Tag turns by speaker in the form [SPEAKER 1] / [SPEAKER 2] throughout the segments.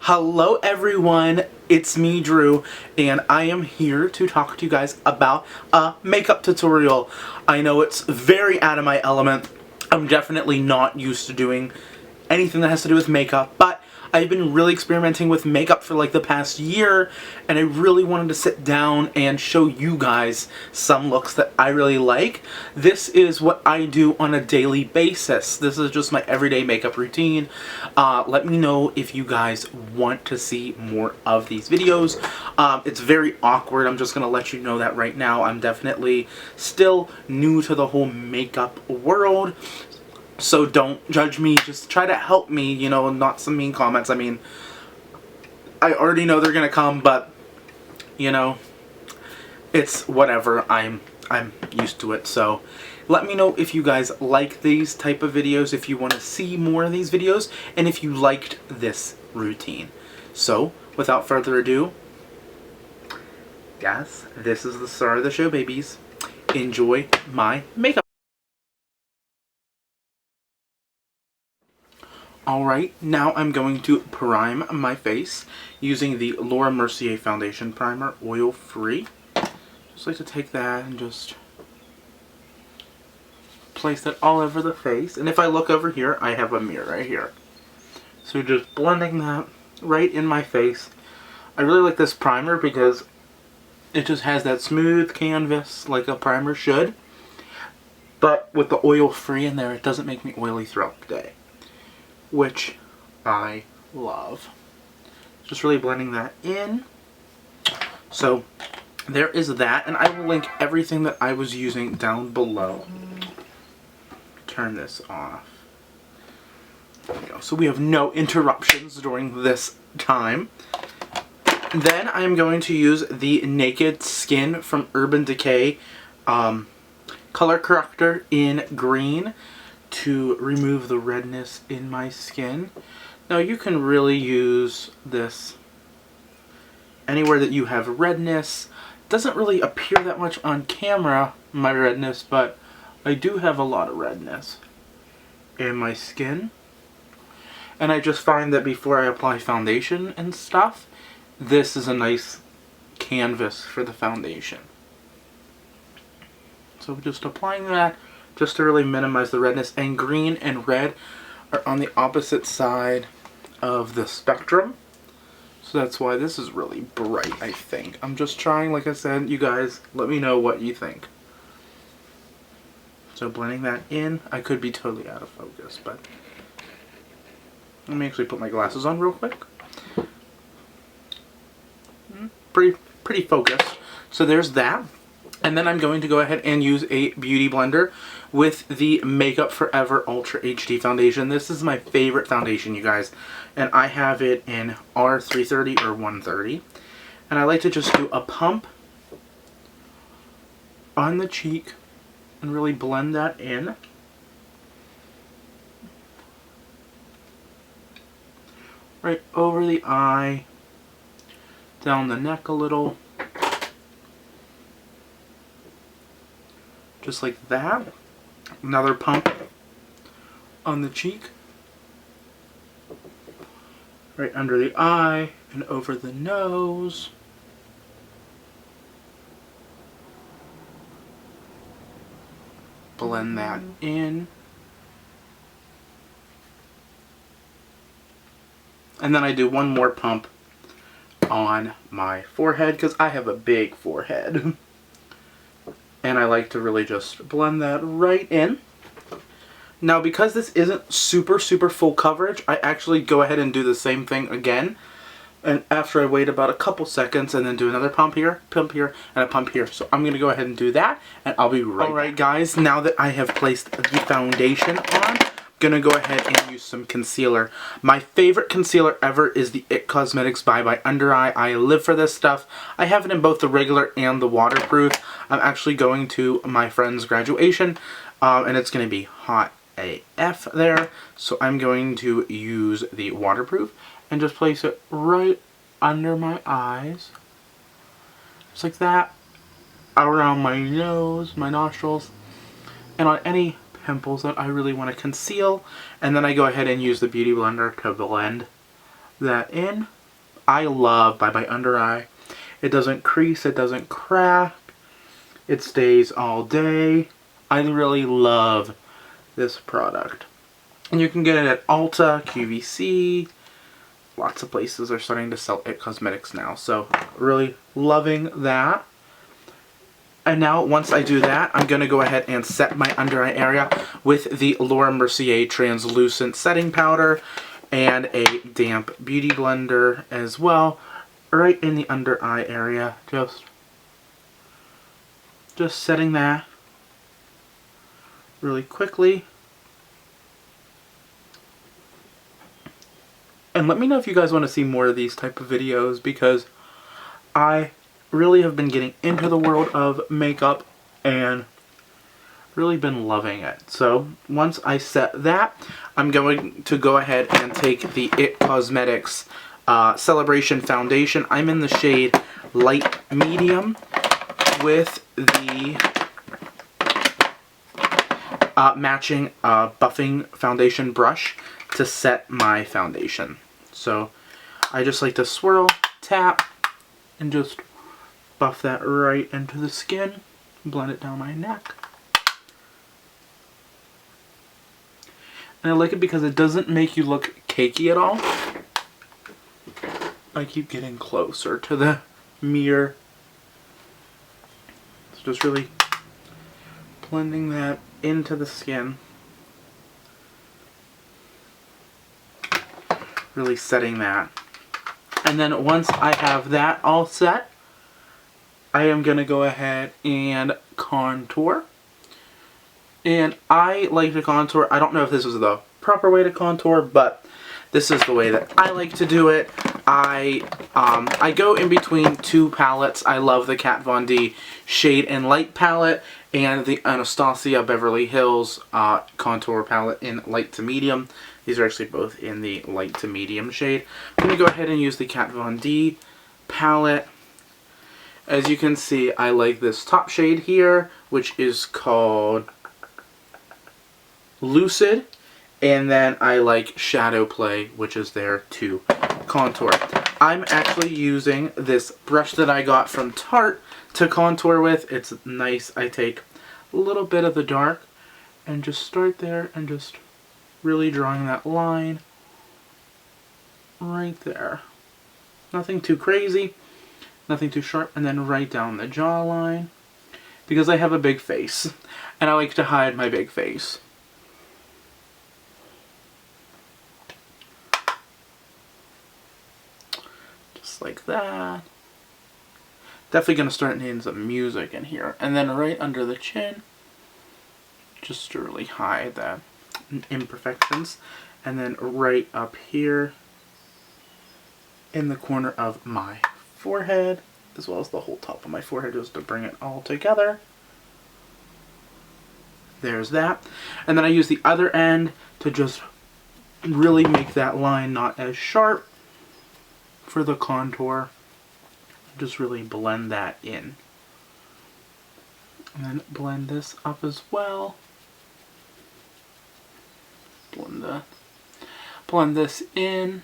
[SPEAKER 1] Hello everyone, it's me Drew, and I am here to talk to you guys about a makeup tutorial. I know it's very out of my element. I'm definitely not used to doing anything that has to do with makeup, but I've been really experimenting with makeup for like the past year, and I really wanted to sit down and show you guys some looks that I really like. This is what I do on a daily basis. This is just my everyday makeup routine. Let me know if you guys want to see more of these videos. It's very awkward. I'm just going to let you know that right now. I'm definitely still new to the whole makeup world. So don't judge me, just try to help me, you know, not some mean comments. I mean, I already know they're gonna come, but, you know, it's whatever. I'm used to it. So let me know if you guys like these type of videos, if you want to see more of these videos, and if you liked this routine. So, without further ado, guys, this is the start of the show, babies. Enjoy my makeup. Alright, now I'm going to prime my face using the Laura Mercier Foundation Primer, oil-free. Just like to take that and just place that all over the face. And if I look over here, I have a mirror right here. So just blending that right in my face. I really like this primer because it just has that smooth canvas like a primer should. But with the oil-free in there, it doesn't make me oily throughout the day, which I love. Just really blending that in. So there is that, and I will link everything that I was using down below. Turn this off. There we go. So we have no interruptions during this time. Then I'm going to use the Naked Skin from Urban Decay color corrector in green to remove the redness in my skin. Now you can really use this anywhere that you have redness. It doesn't really appear that much on camera, my redness, but I do have a lot of redness in my skin. And I just find that before I apply foundation and stuff, this is a nice canvas for the foundation. So just applying that just to really minimize the redness. And green and red are on the opposite side of the spectrum. So that's why this is really bright, I think. I'm just trying, like I said, you guys, let me know what you think. So blending that in. I could be totally out of focus, but let me actually put my glasses on real quick. Pretty focused. So there's that. And then I'm going to go ahead and use a beauty blender with the Makeup Forever Ultra HD foundation. This is my favorite foundation, you guys. And I have it in R330 or 130. And I like to just do a pump on the cheek and really blend that in. Right over the eye, down the neck a little. Just like that. Another pump on the cheek. Right under the eye and over the nose. Blend that in. And then I do one more pump on my forehead because I have a big forehead. And I like to really just blend that right in. Now, because this isn't super full coverage, I actually go ahead and do the same thing again. And after I wait about a couple seconds and then do another pump here, and a pump here. So I'm going to go ahead and do that, and I'll be right back. Alright guys, now that I have placed the foundation on, I'm going to go ahead and use some concealer. My favorite concealer ever is the IT Cosmetics by Under Eye. I live for this stuff. I have it in both the regular and the waterproof. I'm actually going to my friend's graduation, and it's going to be hot AF there. So I'm going to use the waterproof and just place it right under my eyes. Just like that. Around my nose, my nostrils, and on any pimples that I really want to conceal. And then I go ahead and use the Beauty Blender to blend that in. I love Bye Bye Under Eye. It doesn't crease, it doesn't crack, it stays all day. I really love this product. And you can get it at Ulta, QVC. Lots of places are starting to sell IT Cosmetics now. So really loving that. And now once I do that, I'm going to go ahead and set my under eye area with the Laura Mercier Translucent Setting Powder and a damp beauty blender as well. Right in the under eye area. Just setting that really quickly. And let me know if you guys want to see more of these type of videos, because I really have been getting into the world of makeup and really been loving it. So once I set that, I'm going to go ahead and take the IT Cosmetics Celebration Foundation. I'm in the shade Light Medium with the matching buffing foundation brush to set my foundation. So I just like to swirl, tap, and just buff that right into the skin, blend it down my neck. And I like it because it doesn't make you look cakey at all. I keep getting closer to the mirror. So just really blending that into the skin. Really setting that. And then once I have that all set, I am going to go ahead and contour. And I like to contour. I don't know if this is the proper way to contour, but this is the way that I like to do it. I go in between two palettes. I love the Kat Von D Shade and Light palette and the Anastasia Beverly Hills contour palette in light to medium. These are actually both in the light to medium shade. I'm going to go ahead and use the Kat Von D palette. As you can see, I like this top shade here, which is called Lucid. And then I like Shadow Play, which is there to contour. I'm actually using this brush that I got from Tarte to contour with. It's nice. I take a little bit of the dark and just start there and just really drawing that line right there. Nothing too crazy, nothing too sharp, and then right down the jawline, because I have a big face and I like to hide my big face. Just like that. Definitely going to start needing some music in here. And then right under the chin, just to really hide that imperfections. And then right up here in the corner of my forehead, as well as the whole top of my forehead, just to bring it all together. There's that. And then I use the other end to just really make that line not as sharp for the contour. Just really blend that in. And then blend this up as well. Blend this in.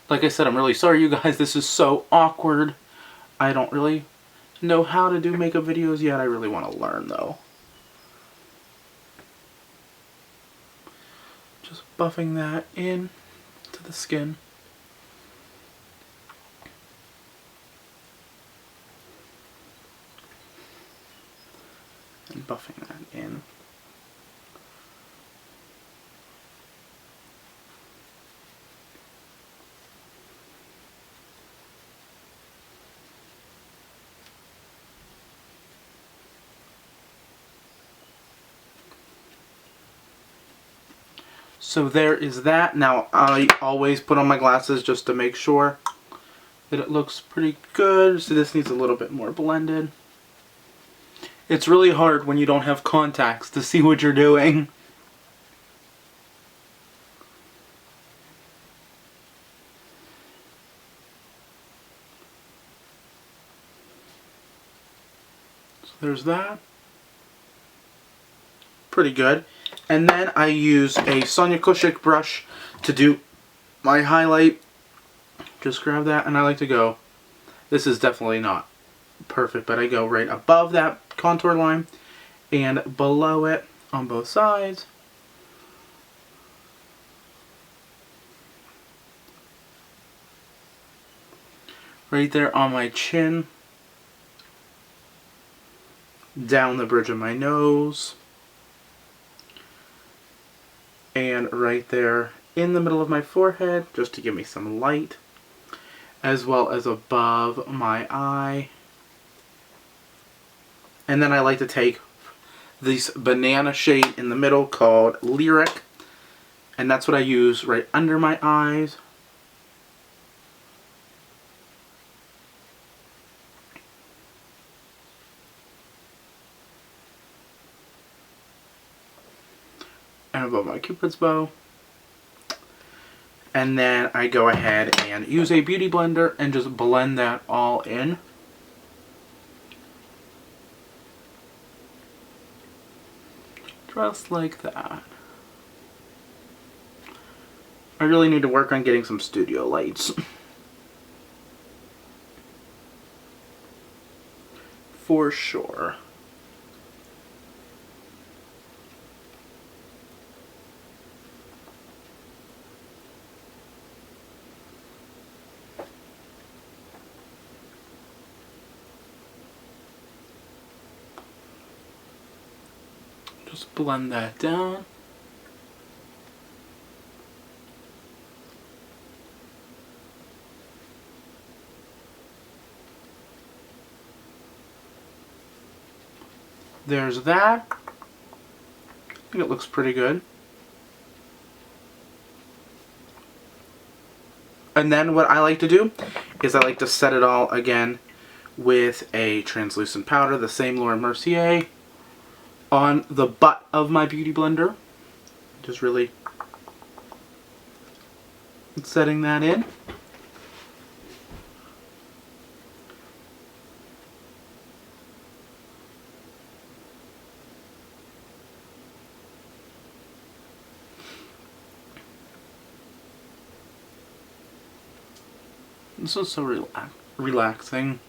[SPEAKER 1] Like I said, I'm really sorry, you guys. This is so awkward. I don't really know how to do makeup videos yet. I really want to learn, though. Just buffing that in to the skin. And buffing that in. So there is that. Now I always put on my glasses just to make sure that it looks pretty good. So this needs a little bit more blended. It's really hard when you don't have contacts to see what you're doing. So there's that. Pretty good. And then I use a Sonia brush to do my highlight, just grab that, and I like to go, this is definitely not perfect, but I go right above that contour line and below it on both sides. Right there on my chin, down the bridge of my nose, and right there in the middle of my forehead, just to give me some light, as well as above my eye. And then I like to take this banana shade in the middle called Lyric, and that's what I use right under my eyes. And above my Cupid's bow. And then I go ahead and use a beauty blender and just blend that all in. Just like that. I really need to work on getting some studio lights. For sure. Just blend that down. There's that. I think it looks pretty good. And then what I like to do is I like to set it all again with a translucent powder, the same Mercier, on the butt of my beauty blender. Just really setting that in. This is so relaxing.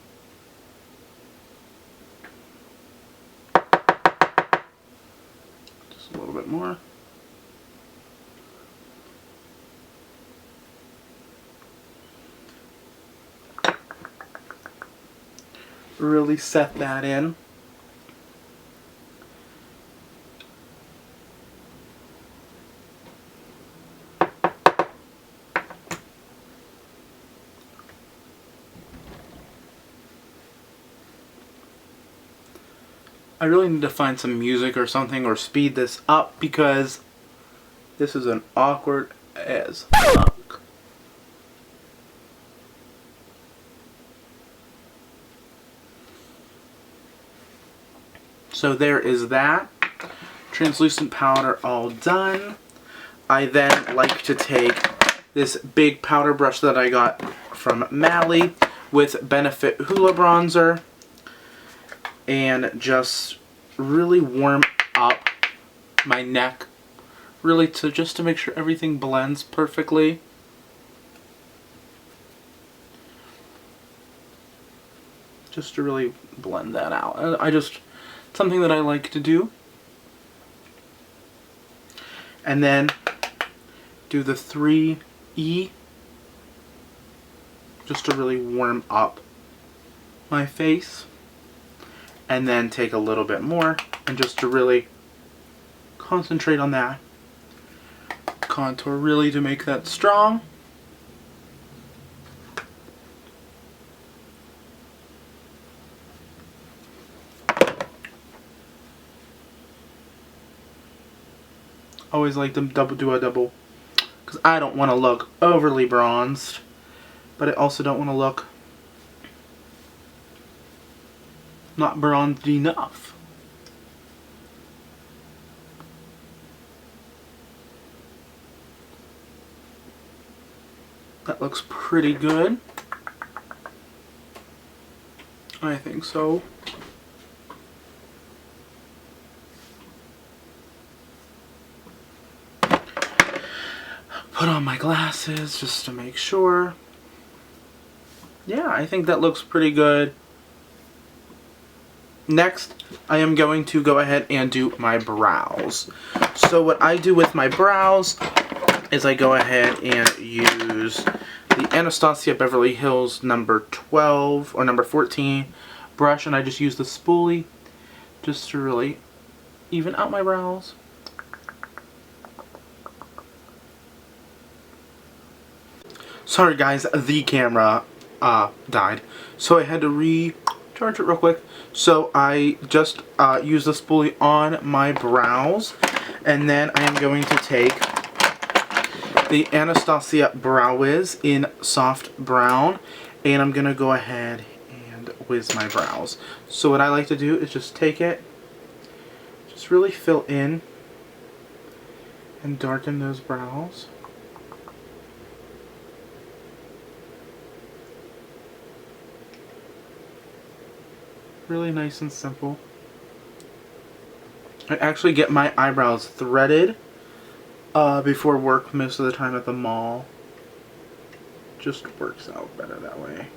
[SPEAKER 1] Just a little bit more. Really set that in. I really need to find some music or something or speed this up because this is an awkward as fuck. So there is that. Translucent powder all done. I then like to take this big powder brush that I got from Mally with Benefit Hoola bronzer and just really warm up my neck, really just to make sure everything blends perfectly. Just to really blend that out. Something that I like to do. And then do the 3E just to really warm up my face. And then take a little bit more and just to really concentrate on that contour, really to make that strong. Always like to do a double because I don't want to look overly bronzed, but I also don't want to look not bronzed enough. That looks pretty good. I think so. put on my glasses just to make sure. Yeah, I think that looks pretty good. Next, I am going to go ahead and do my brows. So what I do with my brows is I go ahead and use the Anastasia Beverly Hills number 12 or number 14 brush, and I just use the spoolie just to really even out my brows. Sorry guys, the camera died, so I had to recharge it real quick. So I just use the spoolie on my brows, and then I am going to take the Anastasia Brow Wiz in soft brown, and I'm gonna go ahead and whiz my brows. So what I like to do is just take it, just really fill in and darken those brows. Really nice and simple. I actually get my eyebrows threaded before work most of the time at the mall. Just works out better that way.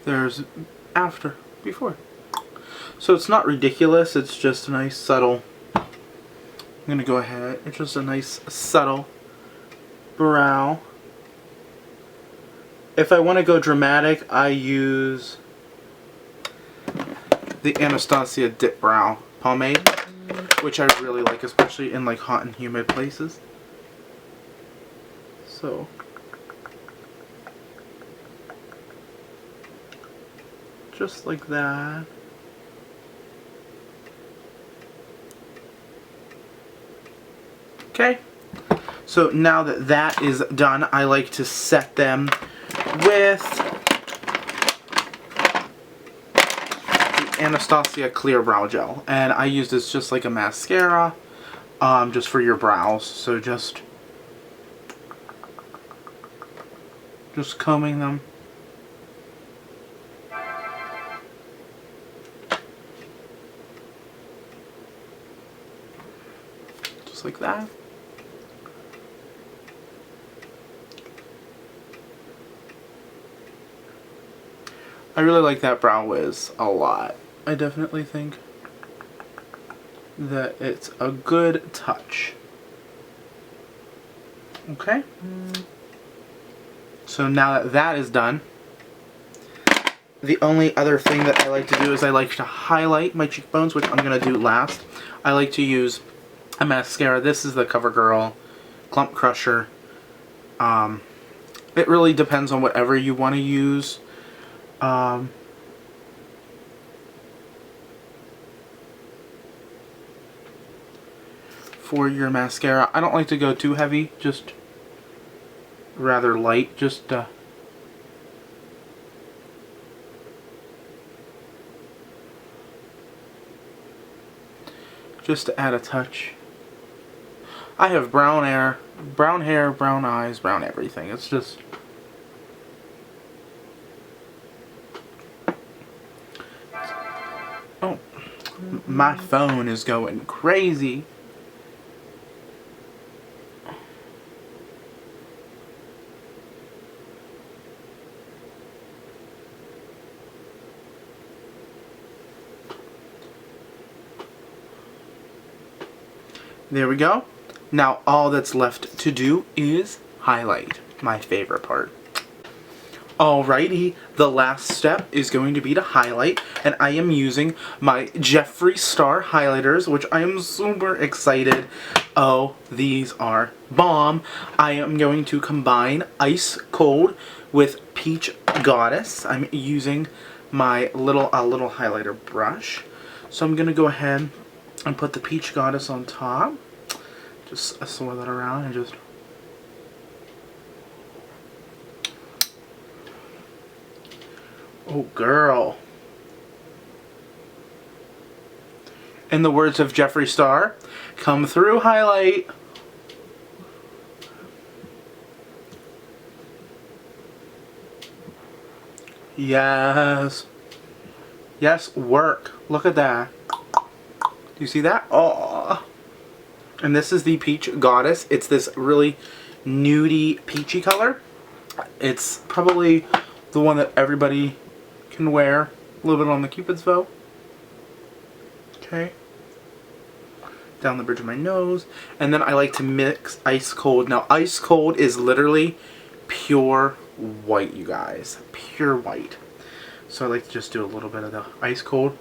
[SPEAKER 1] There's after, before. So it's not ridiculous, it's just a nice subtle. I'm gonna go ahead, it's just a nice subtle brow. If I want to go dramatic, I use the Anastasia Dip Brow Pomade, which I really like, especially in like hot and humid places. So, just like that. Okay, so now that that is done, I like to set them with the Anastasia Clear Brow Gel, and I use this just like a mascara, just for your brows. So just combing them. Just like that. I really like that Brow Wiz a lot. I definitely think that it's a good touch. Okay. So now that that is done, the only other thing that I like to do is I like to highlight my cheekbones, which I'm going to do last. I like to use a mascara. This is the Covergirl Clump Crusher. It really depends on whatever you want to use. For your mascara, I don't like to go too heavy, just rather light, just to add a touch. I have brown hair, brown eyes, brown everything. It's just oh, my phone is going crazy. There we go. Now all that's left to do is highlight, my favorite part. Alrighty, the last step is going to be to highlight, and I am using my Jeffree Star highlighters, which I am super excited. Oh, these are bomb. I am going to combine Ice Cold with Peach Goddess. I'm using my little highlighter brush. So I'm going to go ahead and put the Peach Goddess on top. Just swirl that around and just... Oh, girl. In the words of Jeffree Star, come through, highlight. Yes. Yes, work. Look at that. Do you see that? Oh. And this is the Peach Goddess. It's this really nudie peachy color. It's probably the one that everybody can wear. A little bit on the Cupid's bow. Okay. Down the bridge of my nose. And then I like to mix ice cold. Now ice cold is literally pure white, you guys. Pure white. So I like to just do a little bit of the ice cold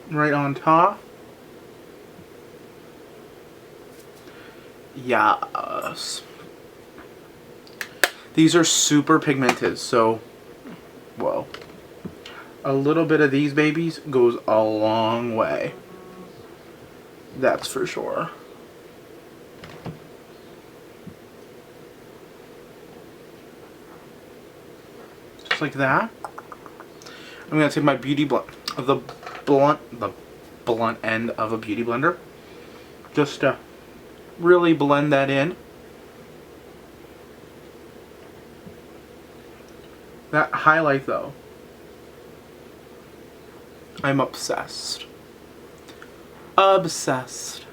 [SPEAKER 1] right on top. Yes. These are super pigmented, so whoa. A little bit of these babies goes a long way. That's for sure. Just like that. I'm gonna take my beauty blend, the blunt end of a beauty blender, just to really blend that in. That highlight though, I'm obsessed. Obsessed.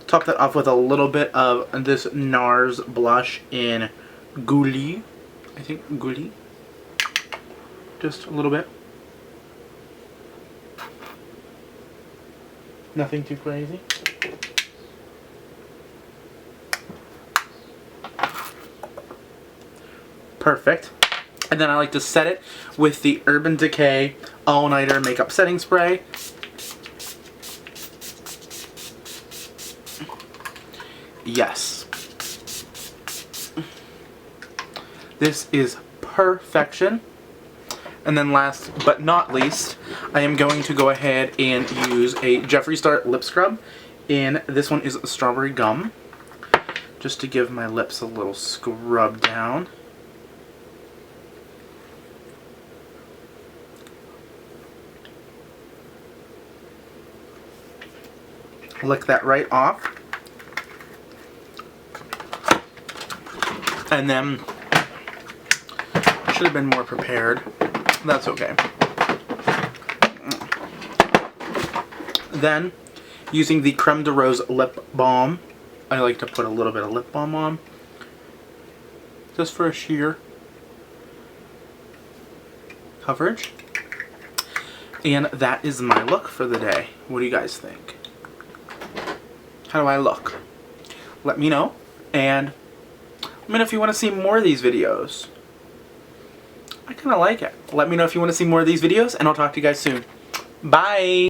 [SPEAKER 1] Top that off with a little bit of this NARS blush in Goulie. I think Goulie. Just a little bit. Nothing too crazy. Perfect. And then I like to set it with the Urban Decay All Nighter Makeup Setting Spray. Yes. This is perfection. And then last but not least, I am going to go ahead and use a Jeffree Star lip scrub. And this one is Strawberry Gum. Just to give my lips a little scrub down. Lick that right off. And then, I should have been more prepared. That's okay. Then, using the Creme de Rose Lip Balm, I like to put a little bit of lip balm on. Just for a sheer coverage. And that is my look for the day. What do you guys think? How do I look? Let me know. And let me know if you want to see more of these videos. I kind of like it. Let me know if you want to see more of these videos, and I'll talk to you guys soon. Bye!